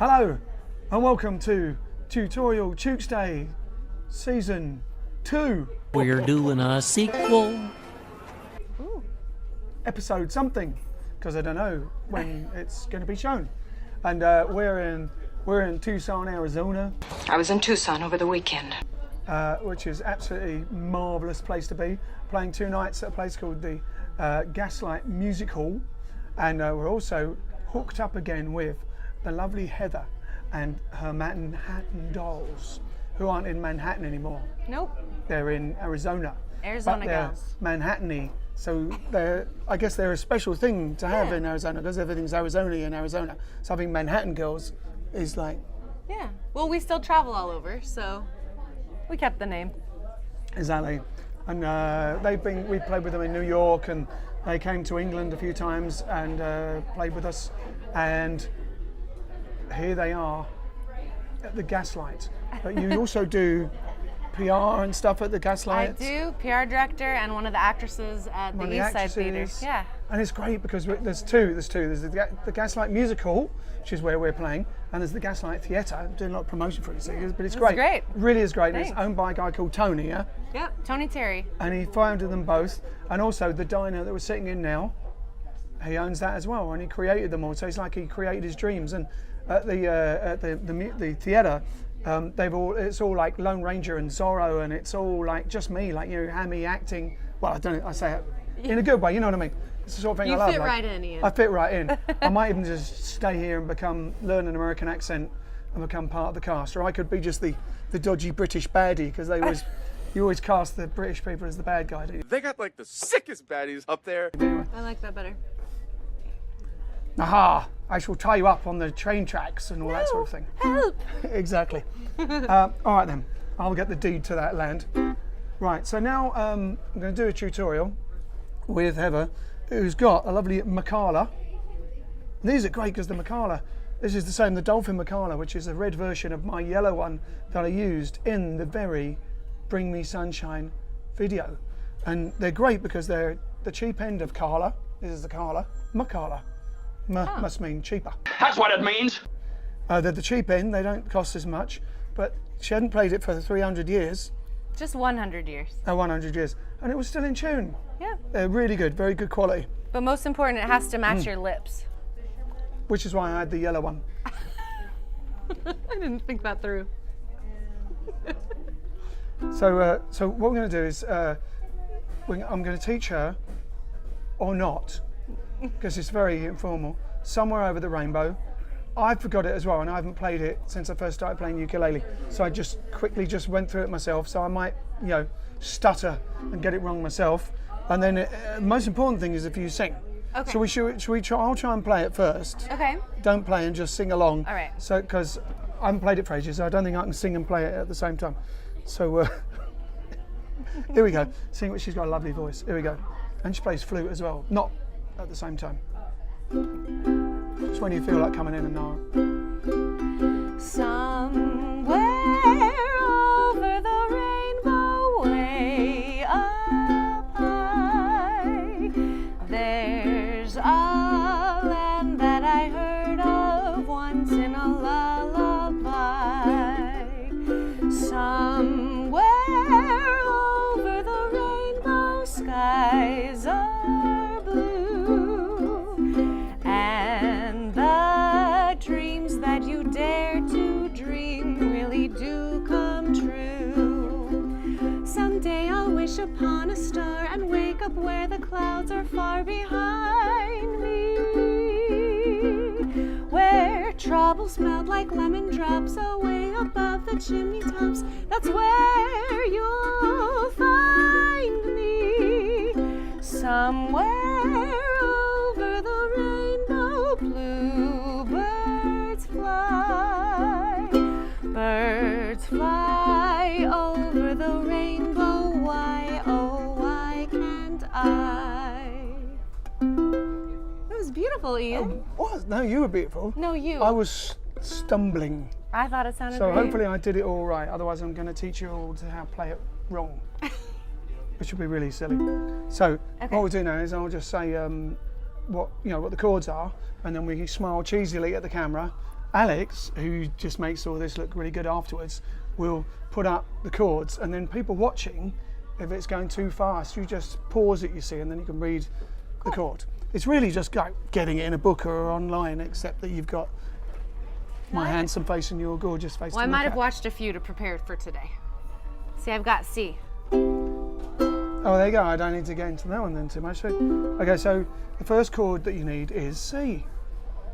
Hello and welcome to Tutorial tUKEsday Season 2. We're doing a sequel. Ooh. Episode something, because I don't know when it's going to be shown. And we're in Tucson, Arizona. I was in Tucson over the weekend. Which is absolutely marvellous place to be. Playing 2 nights at a place called the Gaslight Music Hall. And we're also hooked up again with the lovely Heather and her Manhattan dolls, who aren't in Manhattan anymore. Nope. They're in Arizona. Arizona but they're girls. Manhattan-y, so I guess they're a special thing to have in Arizona, because everything's Arizona in Arizona. So having Manhattan girls is like... Yeah. Well, we still travel all over, so we kept the name. Exactly. And we played with them in New York, and they came to England a few times and played with us. And here they are at the Gaslight. But you also do PR and stuff at the Gaslight. I do, PR director and one of the actresses at the East Side Theater. Yeah. And it's great because there's two. There's the Gaslight Music Hall, which is where we're playing, and there's the Gaslight Theatre. I'm doing a lot of promotion for it, but it's great. Great. It really is great. And it's Thanks. owned by a guy called Tony, yeah? Yep, Tony Terry. And he founded them both. And also the diner that we're sitting in now, he owns that as well, and he created them all. So it's like he created his dreams. And at the theatre, it's all like Lone Ranger and Zorro, and it's all like just me, like, you know, hammy acting. Well, I don't know, I say it in a good way, you know what I mean? It's the sort of thing You I love. fit like, right in, Ian. I fit right in. I might even just stay here and learn an American accent and become part of the cast, or I could be just the dodgy British baddie, because you always cast the British people as the bad guy, do you? They got like the sickest baddies up there. I like that better. Aha! I shall tie you up on the train tracks and all that sort of thing. Help! Exactly. All right then, I'll get the deed to that land. Right, so now I'm going to do a tutorial with Heather, who's got a lovely Macala. These are great because the Macala, this is the same, the Dolphin Macala, which is a red version of my yellow one that I used in the very Bring Me Sunshine video. And they're great because they're the cheap end of Kala. This is the Kala. Macala. Must mean cheaper. That's what it means. They're the cheap end, they don't cost as much, but she hadn't played it for 300 years. Just 100 years. 100 years. And it was still in tune. Yeah. They're really good, very good quality. But most important, it has to match your lips. Which is why I had the yellow one. I didn't think that through. So what we're going to do is, I'm going to teach her, or not, because it's very informal, Somewhere Over the Rainbow. I forgot it as well, and I haven't played it since I first started playing ukulele. So I just quickly went through it myself, so I might, stutter and get it wrong myself. And then the most important thing is if you sing. Okay. So should we try? I'll try and play it first. Okay. Don't play and just sing along. All right. So, because I haven't played it for ages, so I don't think I can sing and play it at the same time. So here we go. Sing it. She's got a lovely voice. Here we go. And she plays flute as well. Not at the same time. Just when you feel like coming in and out. Somewhere over the rainbow, way up high, there's a land that I heard of once in a lullaby. Somewhere over the rainbow, skies are blue, and the dreams that you dare to dream really do come true. Someday I'll wish upon a star and wake up where the clouds are far behind me, where troubles melt like lemon drops away above the chimney tops. That's where you'll find me. Somewhere over the rainbow, bluebirds fly. Birds fly over the rainbow. Why, oh, why can't I? That was beautiful, Ian. What? No, you were beautiful. No, you. I was stumbling. I thought it sounded So great. hopefully I did it all right. Otherwise I'm going to teach you all to how to play it wrong. Which would be really silly. So what we'll do now is I'll just say what the chords are, and then we smile cheesily at the camera, Alex, who just makes all this look really good afterwards, will put up the chords, and then people watching, if it's going too fast, you just pause it, you see, and then you can read the chord. It's really just like getting it in a book or online, except that you've got my handsome face and your gorgeous face. Well, I might have watched a few to prepare for today. See, I've got C. Oh, there you go. I don't need to get into that one then too much. Okay, so the first chord that you need is C,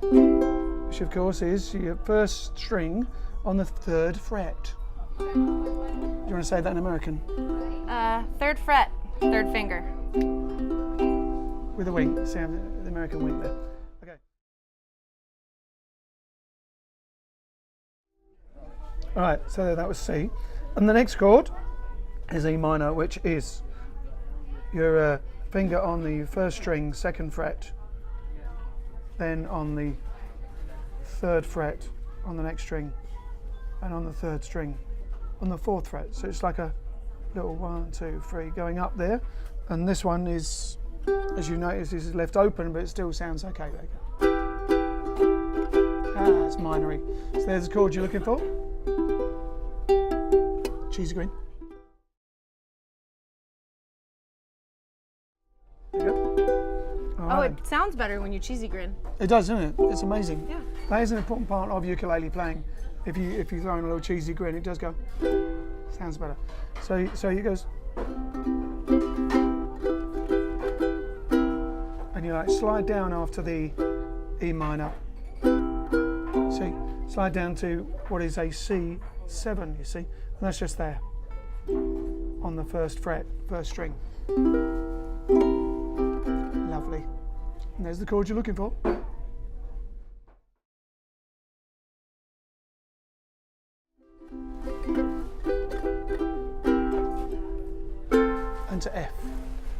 which of course is your first string on the 3rd fret. Do you want to say that in American? 3rd fret, 3rd finger. With a wink. See how the American wink there. Okay. All right, so that was C. And the next chord is E minor, which is your finger on the 1st string, 2nd fret, then on the 3rd fret on the next string, and on the 3rd string on the 4th fret. So it's like a little 1, 2, 3 going up there. And this one is, as you notice, this is left open, but it still sounds okay. There you go. Ah, it's minory. So there's the chord you're looking for. Cheesy green. There you go. All right. It sounds better when you cheesy grin. It does, doesn't it? It's amazing. Yeah. That is an important part of ukulele playing. If you throw in a little cheesy grin, it does go. Sounds better. So it goes. And you like slide down after the E minor. See, slide down to what is a C7, you see, and that's just there on the 1st fret, 1st string. Lovely. And there's the chord you're looking for. And to F.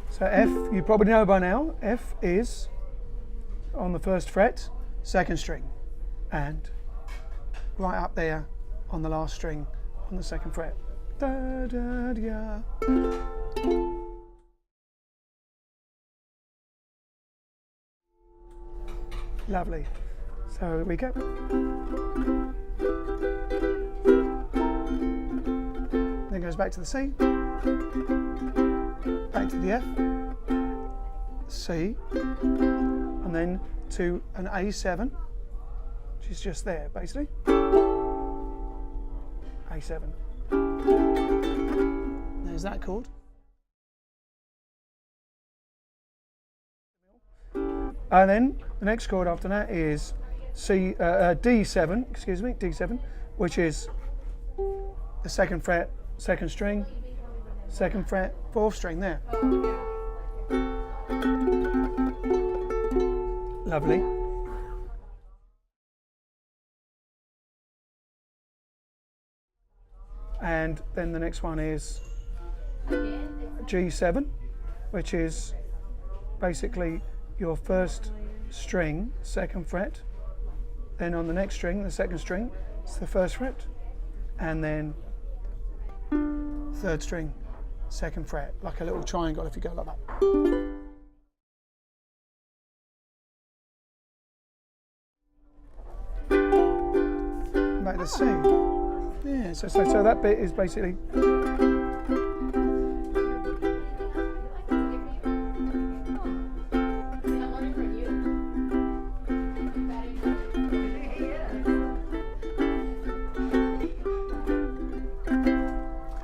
So F, you probably know by now, F is on the 1st fret, 2nd string, and right up there on the last string on the 2nd fret. Da, da, da. Lovely. So here we go. Then goes back to the C, back to the F, C, and then to an A7, which is just there basically. A7. There's that chord. And then the next chord after that is D7, excuse me, D7, which is the 2nd fret, 2nd string, 2nd fret, 4th string there. Lovely. And then the next one is G7, which is basically your 1st string, 2nd fret, then on the next string, the 2nd string, it's the 1st fret, and then 3rd string, 2nd fret, like a little triangle if you go like that. Back to C. Yeah, so that bit is basically.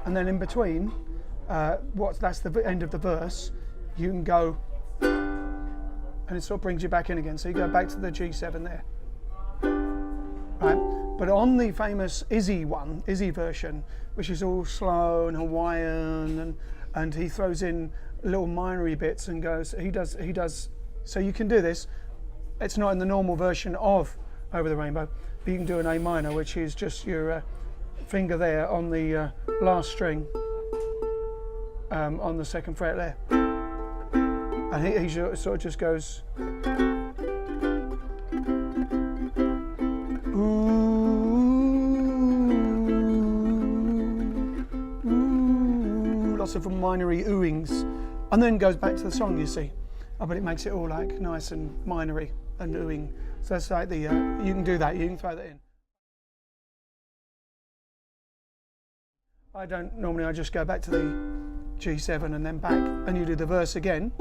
And then in between, that's the end of the verse, you can go, and it sort of brings you back in again. So you go back to the G7 there. Right? But on the famous Izzy version, which is all slow and Hawaiian, and he throws in little minory bits and goes, he does. So you can do this. It's not in the normal version of Over the Rainbow, but you can do an A minor, which is just your finger there on the last string on the 2nd fret there, and he sort of just goes ooh, ooh, lots of minory oohings, and then goes back to the song, you see. But it makes it all like nice and minory and oohing. So that's like the you can do that, you can throw that in. I don't normally, I just go back to the G7 and then back, and you do the verse again.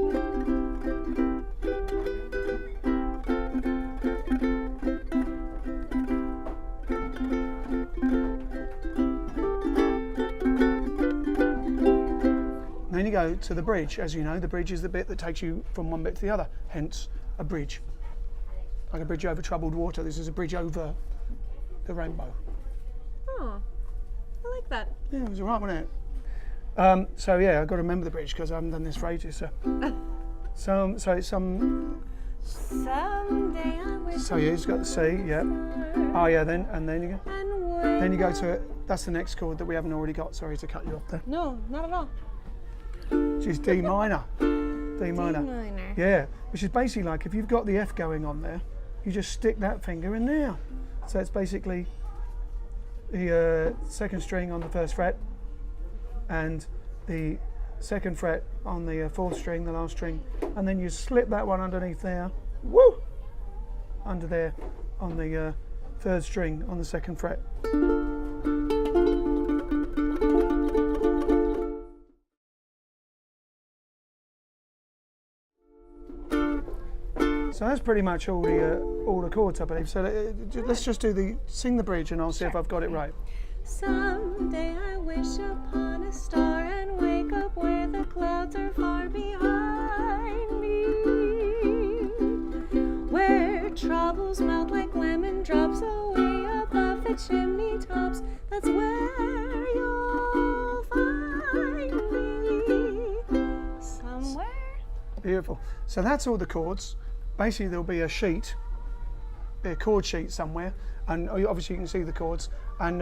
Then you go to the bridge. As you know, the bridge is the bit that takes you from one bit to the other, hence a bridge. Like a bridge over troubled water, this is a bridge over the rainbow. Oh, I like that. Yeah, it was all right, wasn't it? So yeah, I've got to remember the bridge because I haven't done this for ages. So it's some. Someday I wish. So yeah, it's got the C, yeah. Oh yeah, then you go. Then you go to it. That's the next chord that we haven't already got. Sorry to cut you off there. No, not at all. Which is D minor. D minor. D minor. Yeah, which is basically like if you've got the F going on there, you just stick that finger in there. So it's basically the second string on the first fret and the second fret on the fourth string, the last string, and then you slip that one underneath there, woo, under there on the third string on the second fret. So that's pretty much all the chords, I believe. So let's just sing the bridge, and I'll see if I've got it right. Someday I wish upon a star and wake up where the clouds are far behind me, where troubles melt like lemon drops away above the chimney tops. That's where you'll find me, somewhere. Beautiful. So that's all the chords. Basically, there'll be a sheet, a chord sheet somewhere, and obviously you can see the chords, and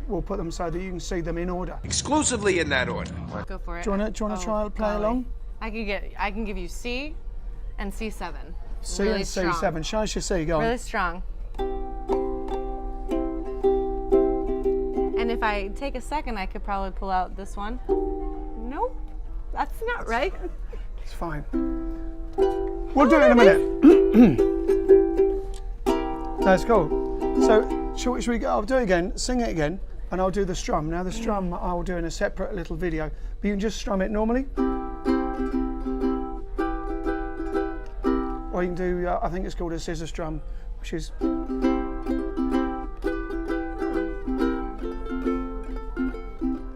we'll put them so that you can see them in order. Exclusively in that order. Go for it. Do you want to try to play along? I can give you C and C7. C really and strong. C7. Show us your C. Go on. Really strong. And if I take a second, I could probably pull out this one. Nope, that's not right. It's fine. We'll do it in a minute. That's cool. So, should we go? I'll do it again, sing it again, and I'll do the strum. Now, the strum I'll do in a separate little video, but you can just strum it normally. Or you can do, I think it's called a scissor strum, which is.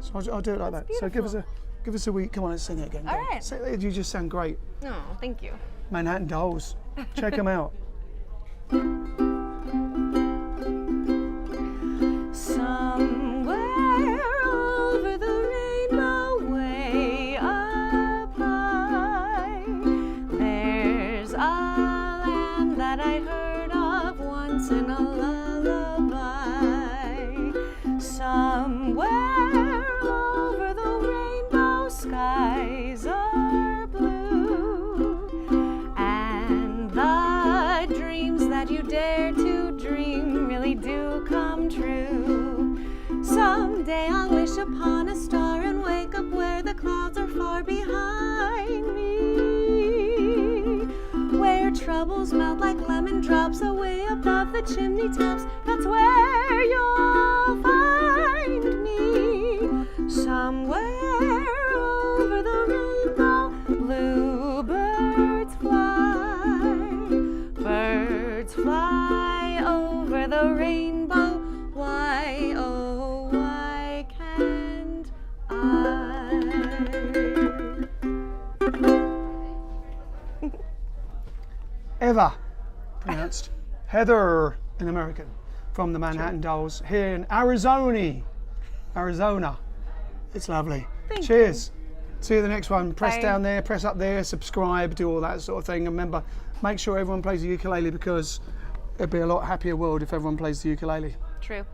So I'll do it like that. So give us a week. Come on, let's sing it again. All right. You just sound great. Oh, thank you. Manhattan Dolls. Check them out. Somewhere over the rainbow, way up high, there's a land that I heard of once in a lullaby. Somewhere over the rainbow, skies are blue, and the dreams that you dare to dream really do come true. Someday I'll wish upon a star and wake up where the clouds are far behind me, where troubles melt like lemon drops away above the chimney tops. That's where you'll find me, somewhere over the rainbow. Bluebirds fly over the rainbow. Why, oh, why can't I? Eva, pronounced Heather in American, from the Manhattan Dolls here in Arizona. It's lovely. Cheers. See you the next one. Press Bye. down there, press up there, subscribe, do all that sort of thing. And remember, make sure everyone plays the ukulele, because it'd be a lot happier world if everyone plays the ukulele. True.